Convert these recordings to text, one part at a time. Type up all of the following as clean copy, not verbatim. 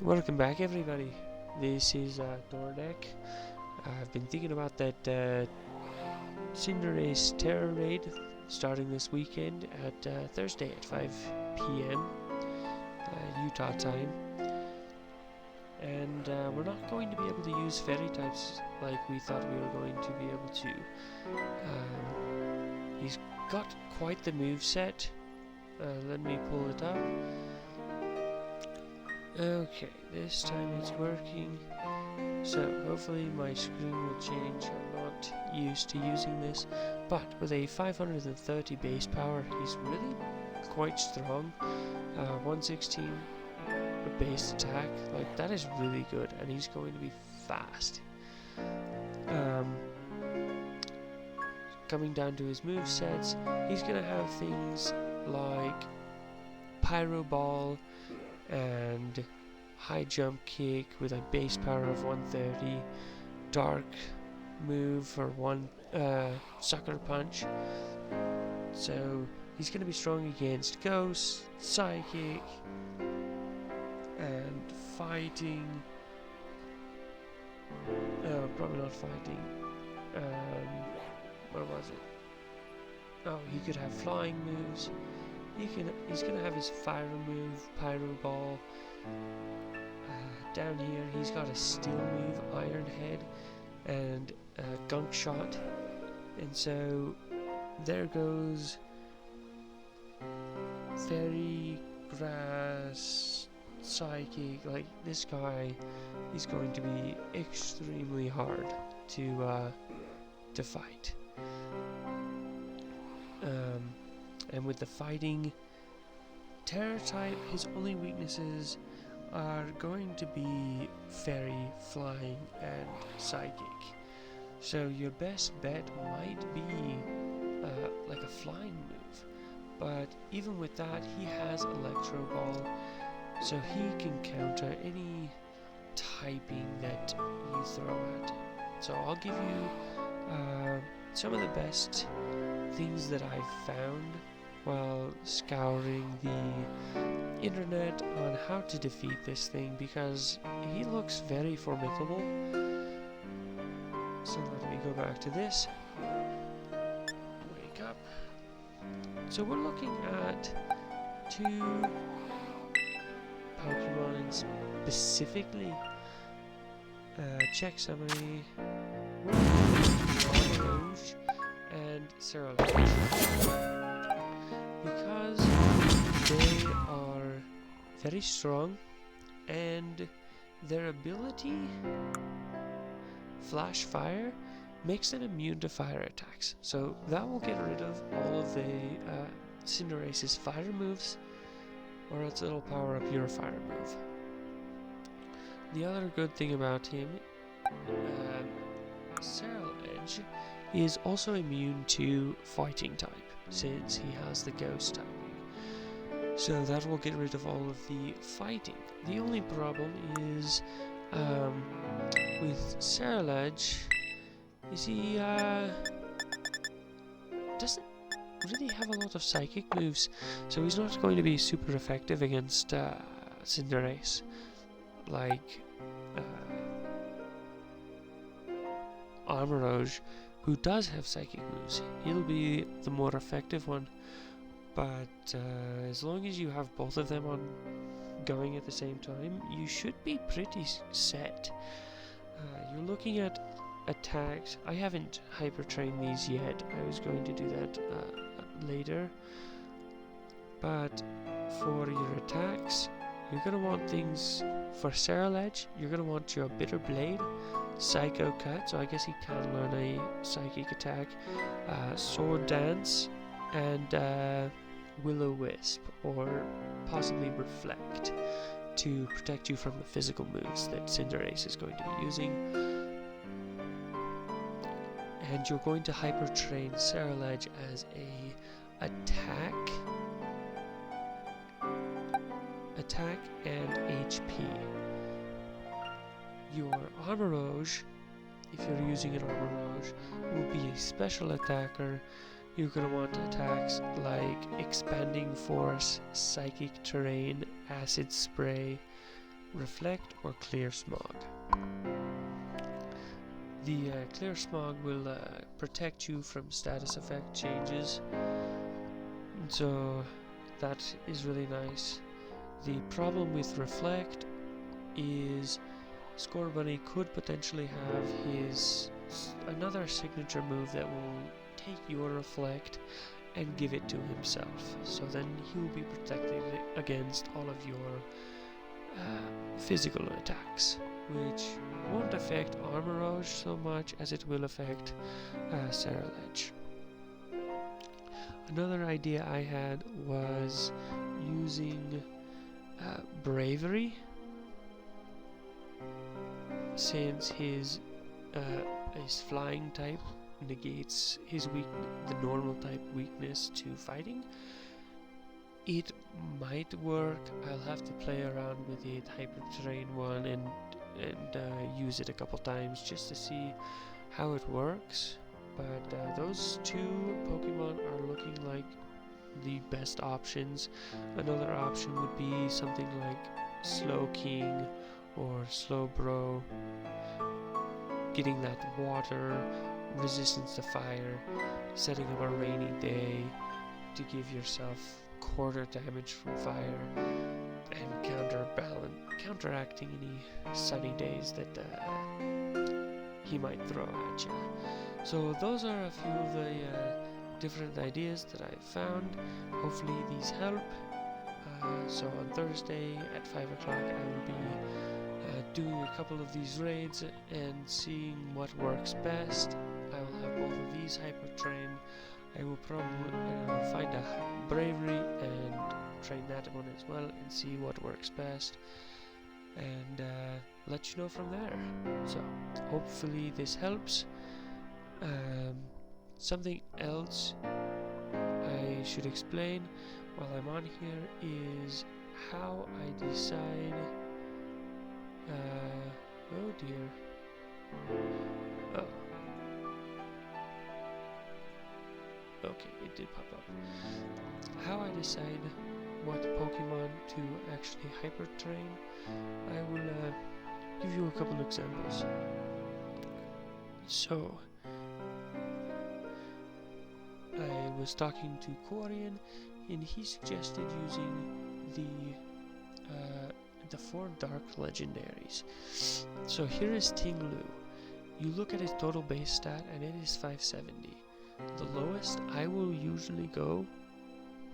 Welcome back, everybody. This is Dornek. I've been thinking about that cinderace terror raid starting this weekend at Thursday at 5 p.m. Utah time. And we're not going to be able to use fairy types like we thought we were going to be able to. He's got quite the move set. Let me pull it up. Okay, this time it's working. So hopefully my screen will change. I'm not used to using this, but with a 530 base power, he's really quite strong. 116 base attack, like that is really good, and he's going to be fast. Coming down to his movesets, he's gonna have things like Pyro Ball and high jump kick with a base power of 130, dark move for one sucker punch. So he's going to be strong against ghosts, psychic, and fighting. Probably not fighting. What was it? Oh, he could have flying moves. He's gonna have his fire move, Pyro Ball. Down here, he's got a steel move, Iron Head, and Gunk Shot. And so there goes Fairy, Grass, Psychic. Like this guy, he's going to be extremely hard to fight. And with the fighting terror type, his only weaknesses are going to be fairy, flying, and psychic. So your best bet might be like a flying move, but even with that, he has Electro Ball, so he can counter any typing that you throw at him. So I'll give you some of the best things that I've found while scouring the internet on how to defeat this thing, because he looks very formidable. So let me go back to this. Wake up. So we're looking at two Pokemon specifically. Check summary. Rouge and Cinderace. Because they are very strong, and their ability, Flash Fire, makes them immune to fire attacks. So that will get rid of all of the Cinderace's fire moves, or else it'll power up your fire move. The other good thing about him, Edge, is also immune to fighting type, since he has the ghost typing. So that will get rid of all of the fighting. The only problem is with Edge is he doesn't really have a lot of psychic moves, so he's not going to be super effective against Cinderace like Armorage, who does have psychic moves. He'll be the more effective one, but as long as you have both of them on going at the same time, you should be pretty set. You're looking at attacks. I haven't hyper trained these yet. I was going to do that later, but for your attacks, you're going to want things for Edge. You're going to want your Bitter Blade, Psycho Cut, so I guess he can learn a psychic attack, Sword Dance, and Will-O-Wisp, or possibly Reflect, to protect you from the physical moves that Cinderace is going to be using. And you're going to hyper train Edge as a attack and HP. Your Armorage, if you're using an Armorage, will be a special attacker. You're going to want attacks like Expanding Force, Psychic Terrain, Acid Spray, reflect or clear smog. The clear smog will protect you from status effect changes, so that is really nice. The problem with reflect is Scorbunny could potentially have his another signature move that will take your reflect and give it to himself, so then he will be protected against all of your physical attacks, which won't affect Armorage so much as it will affect Cinderace. Another idea I had was using Bravery, since his flying type negates his the normal type weakness to fighting. It might work. I'll have to play around with the Hyper Terrain one and use it a couple times just to see how it works. But those two Pokemon are looking like the best options. Another option would be something like Slow King or Slow Bro, getting that water, resistance to fire, setting up a rainy day to give yourself quarter damage from fire, and counteracting any sunny days that he might throw at you. So those are a few of the different ideas that I found. Hopefully these help. So on Thursday at 5 o'clock I will be doing a couple of these raids and seeing what works best. I will have both of these hyper trained. I will probably find a Bravery and train that one as well and see what works best, and let you know from there. So hopefully this helps. Something else I should explain while I'm on here is how I decide. Oh dear. Oh. Okay, it did pop up. How I decide what Pokemon to actually hyper train, I will give you a couple examples. So, I was talking to Corian, and he suggested using the 4 Dark Legendaries. So here is Tinglu. You look at his total base stat, and it is 570. The lowest I will usually go,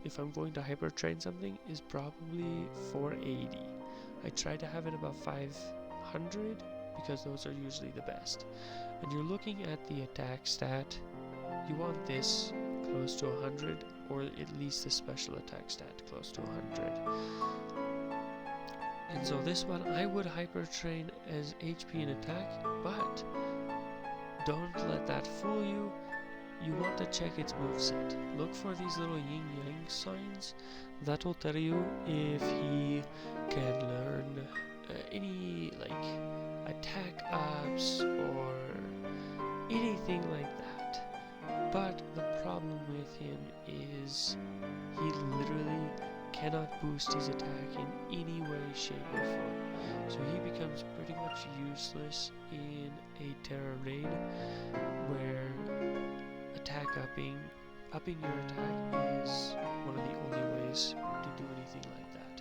if I'm going to hyper train something, is probably 480. I try to have it about 500 because those are usually the best. And you're looking at the attack stat, you want this close to 100, or at least the special attack stat close to 100. And so this one I would hyper train as HP and attack, but don't let that fool you. You want to check its moveset. Look for these little yin-yang signs. That will tell you if he can learn any like attack ups or anything like that. But the problem with him is he literally cannot boost his attack in any way, shape, or form. So he becomes pretty much useless in a Terra raid where upping your attack is one of the only ways to do anything like that.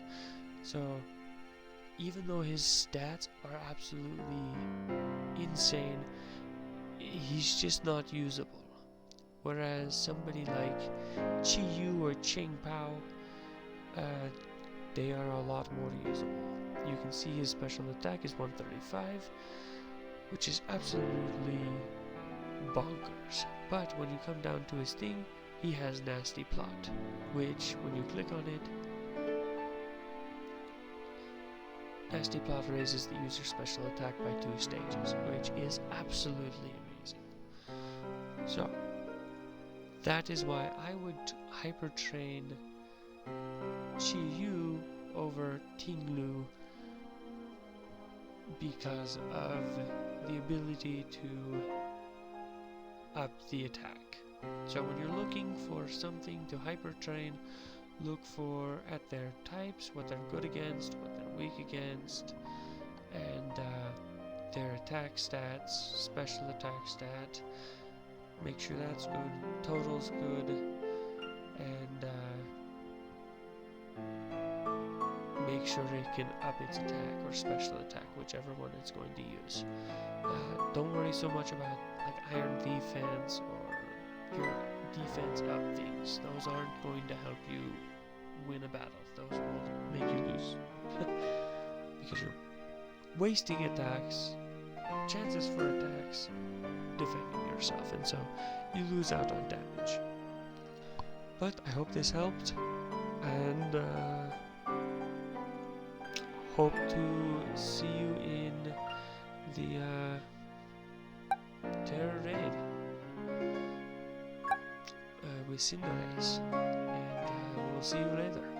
So even though his stats are absolutely insane, he's just not usable. Whereas somebody like Chi-Yu or Ching Pao, they are a lot more usable. You can see his special attack is 135, which is absolutely bonkers. But when you come down to his thing, he has Nasty Plot, which when you click on it, Nasty Plot raises the user's special attack by 2 stages, which is absolutely amazing. So, that is why I would hyper train Chi-Yu over Tinglu, because of the ability to up the attack. So when you're looking for something to hyper train, look for at their types, what they're good against, what they're weak against, and their attack stats, special attack stat. Make sure that's good. Total's good, and make sure it can up its attack or special attack, whichever one it's going to use. Don't worry so much about like iron defense or your defense up things. Those aren't going to help you win a battle. Those will make you lose because you're wasting attacks, chances for attacks, defending yourself, and so you lose out on damage. But I hope this helped, and hope to see you in the Terror Raid with Cinderace, and we'll see you later.